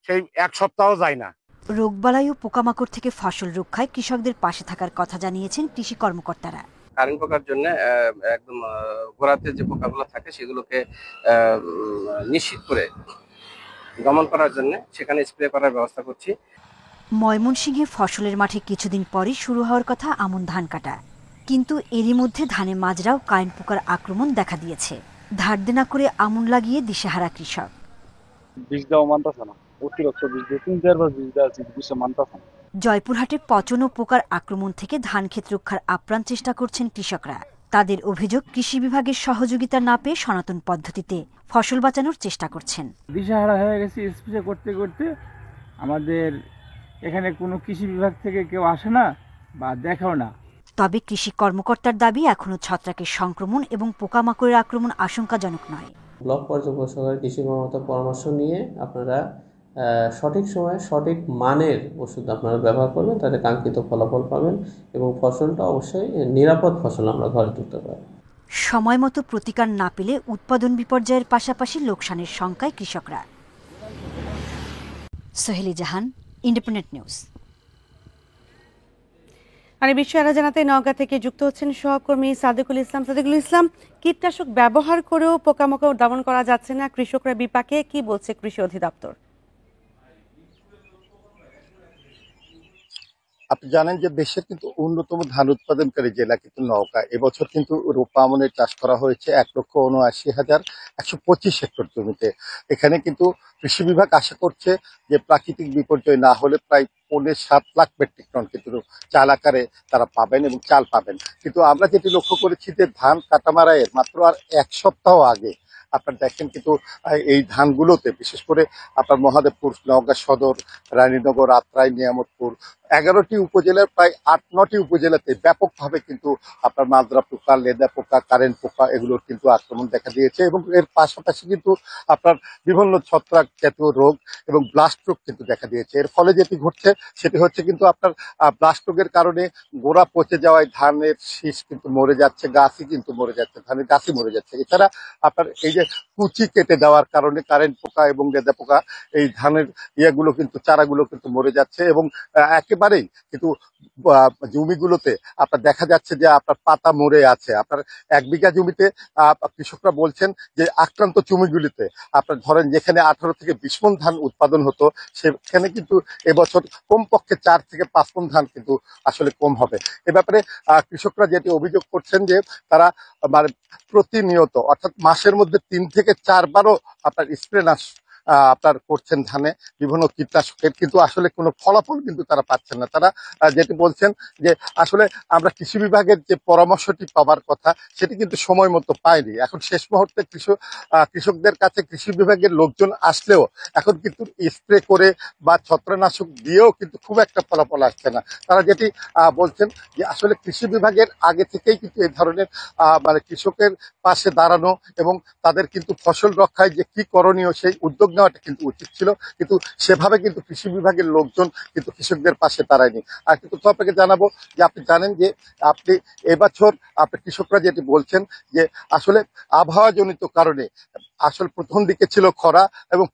সেই 1 সপ্তাহ যায় না। রোগবালাই ও পোকামাকড় থেকে ফসল রক্ষায় কৃষকদের পাশে থাকার কথা জানিয়েছেন কৃষি কর্মকর্তারা। কারেন্ট পোকার জন্য একদম গোড়াতে যে পোকাগুলো থাকে সেগুলোকে নিশ্চিত করে দমন করার জন্য সেখানে স্প্রে করার ব্যবস্থা করছি। ময়মনসিংহে ফসলের মাঠে কিছুদিন পরই শুরু হওয়ার কথা আমন ধান কাটা, কিন্তু এরই মধ্যে ধানে মাজরা ও কারেন্ট পোকার আক্রমণ দেখা দিয়েছে। ধার দেনা করে আমন লাগিয়ে দিশেহারা কৃষক। বীজ দেওয়া মানতেছে না, অতিরিক্ত বীজ দিয়ে 3-4 বার বীজ দেওয়া বীজ মানতেছে না। জয়পুরহাটে পচন ও পোকার আক্রমণ থেকে ধান ক্ষেত রক্ষার আপ্রাণ চেষ্টা করছেন কৃষকরা। তাদের অভিযোগ, কৃষি বিভাগের সহযোগিতা না পেয়ে সনাতন পদ্ধতিতে ফসল বাঁচানোর চেষ্টা করছেন। দিশেহারা হয়ে গেছে, স্প্রে করতে করতে আমাদের এখানে কোনো কৃষি বিভাগ থেকে কেউ আসে না বা দেখেও না। তবে কৃষি কর্মকর্তার দাবি, এখনো ছত্রাকের সংক্রমণ এবং পোকামাকড়ের আক্রমণ আশঙ্কাজনক নয়। ব্লক পর্যবেক্ষকের কৃষি কর্মকর্তার পরামর্শ নিয়ে আপনারা সঠিক সময়ে সঠিক মানের ওষুধ আপনারা ব্যবহার করবেন, তাতে কাঙ্ক্ষিত ফলাফল পাবেন এবং ফসলটা অবশ্যই নিরাপদ ফসল আমরা ঘরে তুলতে পারব। সময় মতো প্রতিকার না পেলে উৎপাদন বিপর্যয়ের পাশাপাশি লোকসানের শঙ্কায় কৃষকরা। সোহেলি জাহান, ইন্ডিপেন্ডেন্ট নিউজ। আর বিষয়ে আরো জানাতে নওগাঁ থেকে যুক্ত হচ্ছেন সহকর্মী সাদেকুল ইসলাম। সাদেকুল ইসলাম, কীটনাশক ব্যবহার করেও পোকামাকড় দমন করা যাচ্ছে না, কৃষকরা বিপাকে, কি বলছে কৃষি অধিদপ্তর? আপনি জানেন যে দেশের কিন্তু অন্যতম ধান উৎপাদনকারী জেলা কিন্তু নওগাঁ। এবছর কিন্তু রূপা আমনের চাষ করা হয়েছে 1,79,125 হেক্টর জমিতে। এখানে কিন্তু কৃষি বিভাগ আশা করছে যে প্রাকৃতিক বিপর্যয় না হলে প্রায় 7 লাখ মেট্রিক টন কিন্তু চাল আকারে তারা পাবেন এবং চাল পাবেন। কিন্তু আমরা যেটি লক্ষ্য করেছি যে ধান কাটা মারাইয়ের মাত্র আর 1 সপ্তাহ আগে আপনার দেখেন কিন্তু এই ধানগুলোতে বিশেষ করে আপনার মহাদেবপুর, নওগাঁ সদর, রানীনগর, আত্রাই, নিয়ামতপুর 11টি উপজেলার প্রায় 8-9টি উপজেলাতে ব্যাপকভাবে কিন্তু আপনার মাজরা পোকা, লেদা পোকা, কারেন্ট পোকা এগুলোর কিন্তু আক্রমণ দেখা দিয়েছে এবং এর পাশাপাশি কিন্তু আপনার বিভিন্ন ছত্রাক জাতীয় রোগ এবং ব্লাস্ট রোগ কিন্তু দেখা দিয়েছে। এর ফলে যেটি ঘটছে সেটি হচ্ছে কিন্তু আপনার ব্লাস্ট রোগের কারণে গোড়া পচে যাওয়ায় ধানের শীষ কিন্তু মরে যাচ্ছে, গাছই কিন্তু মরে যাচ্ছে, ধানের গাছই মরে যাচ্ছে। এছাড়া আপনার এই যে কুচি কেটে দেওয়ার কারণে কারেন্ট পোকা এবং লেদা পোকা এই ধানের ইয়েগুলো কিন্তু চারাগুলো কিন্তু মরে যাচ্ছে এবং একেবারেই কিন্তু জমিগুলোতে আপনার দেখা যাচ্ছে যে আপনার পাতা মরে আছে। আপনার 1 বিঘা জমিতে কৃষকরা বলছেন যে আক্রান্ত জমিগুলিতে আপনার ধরেন যেখানে 18 থেকে 20 মণ ধান উৎপাদন হতো সেখানে কিন্তু এবছর কমপক্ষে 4 থেকে 5 মণ ধান কিন্তু আসলে কম হবে। এ ব্যাপারে কৃষকরা যেটি অভিযোগ করছেন যে তারা মানে প্রতিনিয়ত অর্থাৎ মাসের মধ্যে 3 থেকে 4 বারও আপনার স্প্রে আপনার করছেন ধানে বিভিন্ন কীটনাশকের, কিন্তু আসলে কোনো ফলাফল কিন্তু তারা পাচ্ছেন না। তারা যেটি বলছেন যে আসলে আমরা কৃষি বিভাগের যে পরামর্শটি পাওয়ার কথা সেটি কিন্তু সময় মতো পাইনি। এখন শেষ মুহূর্তে কৃষকদের কাছে কৃষি বিভাগের লোকজন আসলেও এখন কিন্তু স্প্রে করে বা ছত্রনাশক দিয়েও কিন্তু খুব একটা ফলাফল আসছে না। তারা যেটি বলছেন যে আসলে কৃষি বিভাগের আগে থেকেই কিন্তু এই ধরনের মানে কৃষকের পাশে দাঁড়ানো এবং তাদের কিন্তু ফসল রক্ষায় যে কি করণীয় সেই উদ্যোগ নেওয়াটা কিন্তু উচিত ছিল, কিন্তু সেভাবে কিন্তু কৃষি বিভাগের লোকজন কিন্তু কৃষকদের পাশে দাঁড়ায়নি। আর কিন্তু তো আপনাকে জানাবো যে আপনি জানেন যে আপনি এবছর আপনার কৃষকরা যেটি বলছেন যে আসলে আবহাওয়াজনিত কারণে আসলে প্রথম দিকে ছিল খরা এবং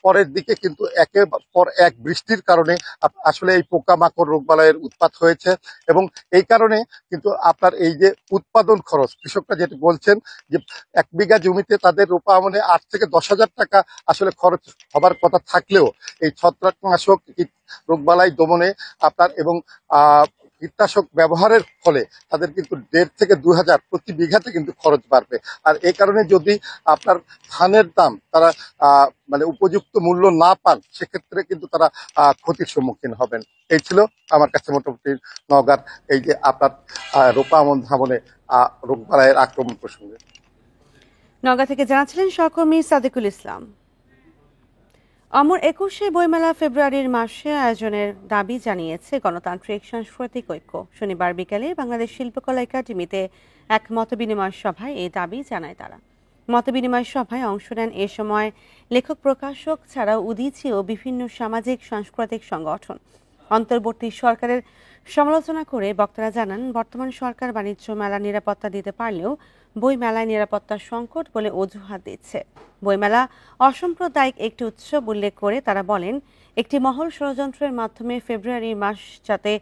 পরের দিকে কিন্তু একের পর এক বৃষ্টির কারণে আসলে এই পোকামাকড় রোগবালাইয়ের উৎপাত হয়েছে এবং এই কারণে কিন্তু আপনার এই যে উৎপাদন খরচ কৃষকরা যেটি বলছেন যে 1 বিঘা জমিতে তাদের রোপামনে 8 থেকে 10,000 টাকা আসলে খরচ হবার কথা থাকলেও এই ছত্রাকনাশক রোগবালাই দমনে আপনার এবং কীটনাশক ব্যবহারের ফলে তাদের কিন্তু 1,500 থেকে 2,000 প্রতি বিঘাতে কিন্তু খরচ বাড়বে। আর এই কারণে যদি আপনার ধানের দাম তারা মানে উপযুক্ত মূল্য না পান সেক্ষেত্রে কিন্তু তারা ক্ষতির সম্মুখীন হবেন। এই ছিল আমার কাছে মোটামুটি নওগাঁর এই যে আপনার রোপা আমন ধামনে রোগবালাইয়ের আক্রমণ প্রসঙ্গে। নওগাঁ থেকে জানাচ্ছিলেন সহকর্মী সাদিকুল ইসলাম। অমর 21শে বইমেলা ফেব্রুয়ারির মাসে আয়োজনের দাবি জানিয়েছে গণতান্ত্রিক সাংস্কৃতিক ঐক্য। শনিবার বিকেলে বাংলাদেশ শিল্পকলা একাডেমিতে এক মতবিনিময় সভায় এই দাবি জানায় তারা। মতবিনিময় সভায় অংশ নেন এ সময় লেখক, প্রকাশক ছাড়াও উদীচী ও বিভিন্ন সামাজিক সাংস্কৃতিক সংগঠন। অন্তর্বর্তী সরকারের সমালোচনা করে বক্তারা জানান, বর্তমান সরকার বাণিজ্য মেলা নিরাপত্তা দিতে পারলেও বই মেলায় নিরাপত্তার সংকট বলে অজুহাত দিচ্ছে। বইমেলা অসাম্প্রদায়িক একটি উৎসব উল্লেখ করে তারা বলেন, একটি মহল ষড়যন্ত্রের মাধ্যমে ফেব্রুয়ারি মাস যাতে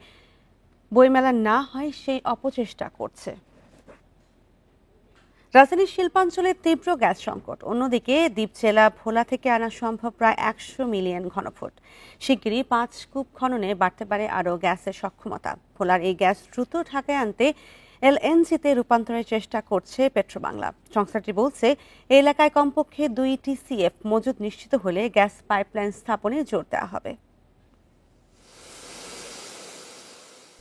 বইমেলা না হয় সেই অপচেষ্টা করছে। রাজধানীর শিল্পাঞ্চলে তীব্র গ্যাস সংকট। অন্যদিকে দ্বীপ জেলা ভোলা থেকে আনা সম্ভব প্রায় 100 মিলিয়ন ঘনফুট। শিগগিরই 5 কূপ খননে বাড়তে পারে আরও গ্যাসের সক্ষমতা। ভোলার এই গ্যাস দ্রুত ঢাকায় আনতে এলএনজিতে রূপান্তরের চেষ্টা করছে পেট্রোবাংলা। সংস্থাটি বলছে, এই এলাকায় কমপক্ষে 2 TCF মজুদ নিশ্চিত হলে গ্যাস পাইপলাইন স্থাপনে জোর দেওয়া হবে।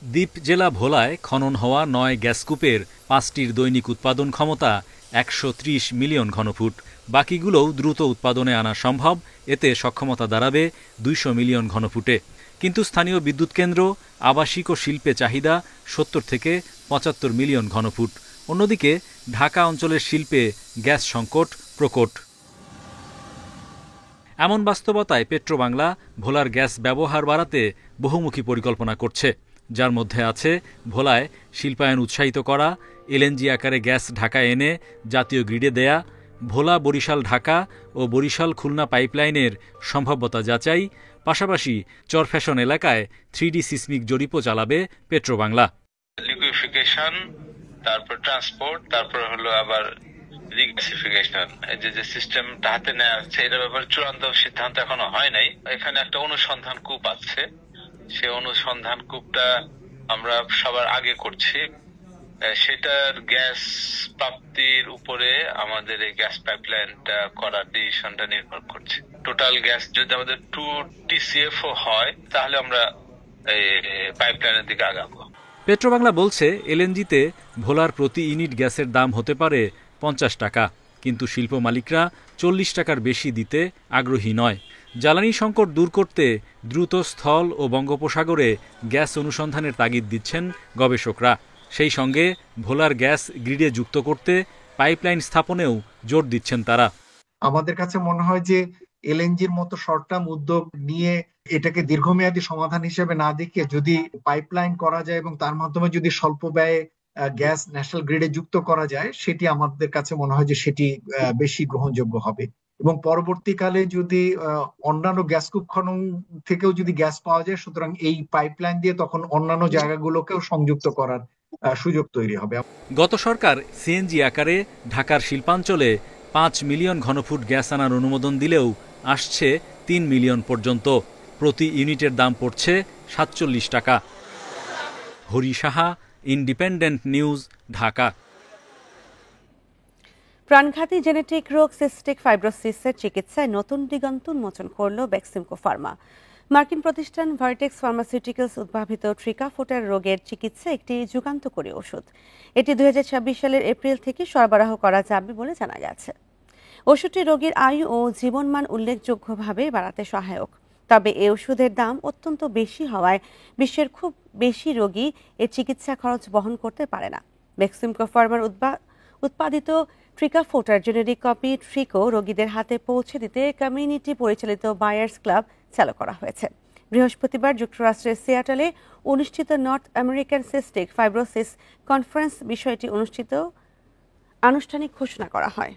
দ্বীপ জেলা ভোলায় খনন হওয়া 9 গ্যাসকূপের 5টির দৈনিক উৎপাদন ক্ষমতা 130 মিলিয়ন ঘনফুট। বাকিগুলোও দ্রুত উৎপাদনে আনা সম্ভব। এতে সক্ষমতা দাঁড়াবে 200 মিলিয়ন ঘনফুটে। কিন্তু স্থানীয় বিদ্যুৎ কেন্দ্র, আবাসিক ও শিল্পে চাহিদা 70 থেকে 75 মিলিয়ন ঘনফুট। অন্যদিকে ঢাকা অঞ্চলের শিল্পে গ্যাস সংকট প্রকট। এমন বাস্তবতায় পেট্রোবাংলা ভোলার গ্যাস ব্যবহার বাড়াতে বহুমুখী পরিকল্পনা করছে, যার মধ্যে আছে ভোলায় শিল্পায়ন উৎসাহিত করা, এলএনজি আকারে গ্যাস ঢাকায় এনে জাতীয় গ্রিডে দেয়া, ভোলা বরিশাল ঢাকা ও বরিশাল খুলনা পাইপলাইনের সম্ভাব্যতা যাচাই, পাশাপাশি চরফ্যাশন এলাকায় 3D সিসমিক জরিপও চালাবে পেট্রোবাংলা। লিকুইফিকেশন, তারপর ট্রান্সপোর্ট, তারপর হলো আবার রিগ্যাসিফিকেশন, এই যে সিস্টেমটা হাতে নেওয়া হচ্ছে, এটার ব্যাপারে চূড়ান্ত সিদ্ধান্ত এখনো হয় নাই। এখানে একটা অনুসন্ধান কূপ আছে, সে অনুসন্ধান কূপটা আমরা সবার আগে করছি। সেটার গ্যাস প্রাপ্তির উপরে আমাদের এই গ্যাস পাইপলাইনটা করার ডিসিশনটা নির্ভর করছে। টোটাল গ্যাস যদি আমাদের 2 TCF হয় তাহলে আমরা এই পাইপলাইনের দিকে আগাবো। পেট্রোবাংলা বলছে, এলএনজিতে ভোলার প্রতি ইউনিট গ্যাসের দাম হতে পারে 50 টাকা। কিন্তু শিল্প মালিকরা 40 টাকার বেশি দিতে আগ্রহী নয়। জ্বালানি সংকট দূর করতে দ্রুত স্থল ও বঙ্গোপসাগরে গ্যাস অনুসন্ধানের তাগিদ দিচ্ছেন গবেষকরা। সেই সঙ্গে ভোলার গ্যাস গ্রিডে যুক্ত করতে পাইপলাইন স্থাপনেও জোর দিচ্ছেন তারা। আমাদের কাছে মনে হয় যে এলএনজির মতো শর্ট টার্ম উদ্যোগ নিয়ে এটাকে দীর্ঘমেয়াদী সমাধান হিসেবে না দেখে যদি পাইপলাইন করা যায় এবং তার মাধ্যমে যদি স্বল্প ব্যয়ে গ্যাস ন্যাশনাল গ্রিডে যুক্ত করা যায়, সেটি আমাদের কাছে মনে হয় যে সেটি বেশি গ্রহণযোগ্য হবে। এবং পরবর্তীকালে যদি অন্যান্য গ্যাসকূপ খনন থেকেও যদি গ্যাস পাওয়া যায়, সুতরাং এই পাইপলাইন দিয়ে তখন অন্যান্য জায়গাগুলোকেও সংযুক্ত করার সুযোগ তৈরি হবে। গত সরকার সিএনজি আকারে ঢাকার শিল্পাঞ্চলে 5 মিলিয়ন ঘনফুট গ্যাস আনার অনুমোদন দিলেও আসছে 3 মিলিয়ন পর্যন্ত। প্রতি ইউনিটের দাম পড়ছে 47 টাকা। Hari Saha, independent News, Dhaka. প্রাণঘাতী জেনেটিক রোগ সিস্টিক ফাইব্রোসিসের চিকিৎসায় নতুন দিগন্ত উন্মোচন করল বেক্সিমকো ফার্মা। মার্কিন প্রতিষ্ঠান ভার্টেক্স ফার্মাসিউটিক্যালস উদ্ভাবিত ট্রিকাফোটার রোগের চিকিৎসা একটি যুগান্তকারী ওষুধ। এটি 2026 সালের এপ্রিল থেকে সরবরাহ করা যাবে বলে জানা গেছে। ওষুধটি রোগীর আয়ু ও জীবনমান উল্লেখযোগ্যভাবে বাড়াতে সহায়ক। তবে এই ওষুধের দাম অত্যন্ত বেশি হওয়ায় বিশ্বের খুব বেশি রোগী এর চিকিৎসা খরচ বহন করতে পারে না। বেক্সিমকো ফার্মার উৎপাদিত ট্রিকাফোটার জেনেরিক কপি ট্রিকো রোগীদের হাতে পৌঁছে দিতে কমিউনিটি পরিচালিত বায়ার্স ক্লাব চালু করা হয়েছে। বৃহস্পতিবার যুক্তরাষ্ট্রের সিয়াটলে অনুষ্ঠিত north American cystic fibrosis conference বিষয়টি আনুষ্ঠানিক ঘোষণা করা হয়।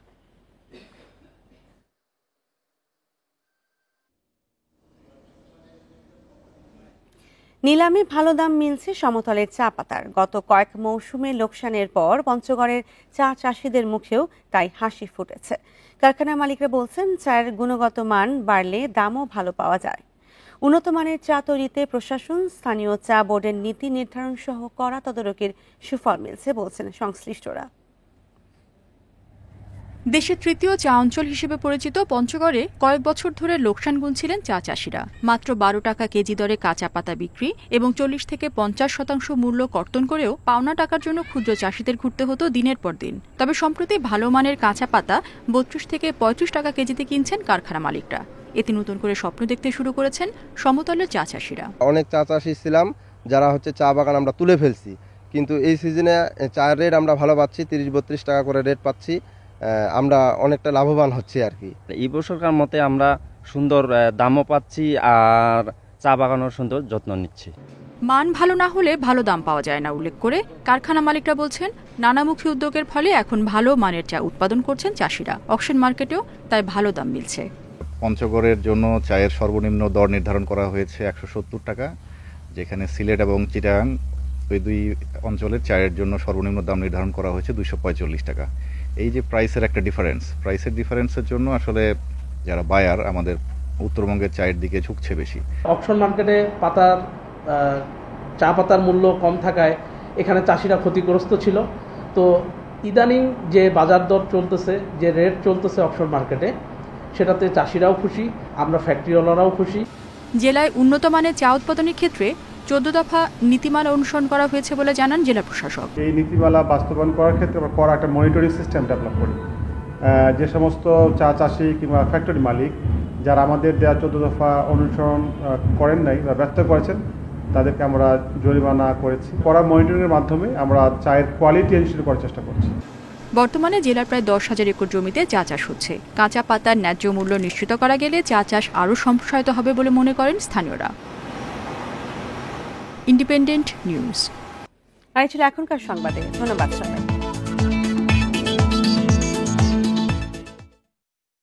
নিলামে ভালো দাম মিলছে সমতলের চা পাতার। গত কয়েক মৌসুমে লোকসানের পর পঞ্চগড়ের চা চাষিদের মুখেও তাই হাসি ফুটেছে। কারখানা মালিকরা বলছেন, চায়ের গুণগত মান বাড়লে দামও ভালো পাওয়া যায়। উন্নত মানের চা তৈরিতে প্রশাসন, স্থানীয় চা বোর্ডের নীতি নির্ধারণ সহ কড়া তদারকির সুফল মিলছে বলছেন সংশ্লিষ্টরা। দেশের তৃতীয় চা অঞ্চল হিসেবে পরিচিত পঞ্চগড়ে কয়েক বছর ধরে লোকসান গুনছিলেন চা চাষিরা। মাত্র 12 টাকা কেজি দরে কাঁচা পাতা বিক্রি এবং 40 থেকে 50% মূল্য কর্তন করেও পাওনা টাকার জন্য ক্ষুদ্র চাষিদের ঘুরতে হতো দিনের পর দিন। তবে সম্প্রতি ভালো মানের কাঁচা পাতা 32 থেকে 35 টাকা কেজিতে কিনছেন কারখানা মালিকরা। এতে নতুন করে স্বপ্ন দেখতে শুরু করেছেন সমতলের চা চাষিরা। অনেক চা চাষি ছিলাম যারা চা বাগান আমরা তুলে ফেলছি, কিন্তু এই সিজনে চায়ের রেট আমরা ভালো পাচ্ছি, 30-32 টাকা করে রেট পাচ্ছি। আমরা অনেকটা লাভবান হচ্ছি আর কি। এই বছরকার মতে আমরা সুন্দর দামও পাচ্ছি আর চা বাগানের সুন্দর যত্ন নিচ্ছি। মান ভালো না হলে ভালো দাম পাওয়া যায় না উল্লেখ করে কারখানা মালিকরা বলছেন, নানামুখী উদ্যোগের ফলে এখন ভালো মানের চা উৎপাদন করছেন চাষিরা। অকশন মার্কেটেও তাই ভালো দাম মিলছে। পঞ্চগড়ের জন্য চায়ের সর্বনিম্ন দর নির্ধারণ করা হয়েছে 170 টাকা, যেখানে সিলেট এবং চিটাগাং ওই দুই অঞ্চলের চায়ের জন্য সর্বনিম্ন দাম নির্ধারণ করা হয়েছে 245 টাকা। এই যে প্রাইসের একটা প্রাইসের ডিফারেন্সের জন্য আসলে যারা বায়ার আমাদের উত্তরবঙ্গের চায়ের দিকে ঝুঁকছে বেশি। অকশন মার্কেটে চা পাতার মূল্য কম থাকায় এখানে চাষিরা ক্ষতিগ্রস্ত ছিল। তো ইদানিং যে বাজার দর চলতেছে, যে রেট চলতেছে অকশন মার্কেটে, সেটাতে চাষিরাও খুশি, আমরা ফ্যাক্টরিওয়ালারাও খুশি। জেলায় উন্নত মানের চা উৎপাদনের ক্ষেত্রে 14 দফা নীতিমালা অনুসরণ করা হয়েছে বলে জানান জেলা প্রশাসক। এই নীতিমালা বাস্তবায়ন করার ক্ষেত্রে আমরা করা একটা মনিটরিং সিস্টেম ডেভেলপ করি। যে সমস্ত চা চাষি কিংবা ফ্যাক্টরি মালিক যারা আমাদের দেওয়া 14 দফা অনুসরণ করেন নাই বা ব্যর্থ করেছেন, তাদেরকে আমরা জরিমানা করেছি। করা মনিটরিংয়ের মাধ্যমে আমরা চায়ের কোয়ালিটি এনশিওর করার চেষ্টা করছি। বর্তমানে জেলার প্রায় 10,000 একর জমিতে চা চাষ হচ্ছে। কাঁচা পাতার ন্যায্য মূল্য নিশ্চিত করা গেলে চা চাষ আরও সম্প্রসারিত হবে বলে মনে করেন স্থানীয়রা। Independent news. আর ছিল এখনকার সংবাদে। ধন্যবাদ সবাই।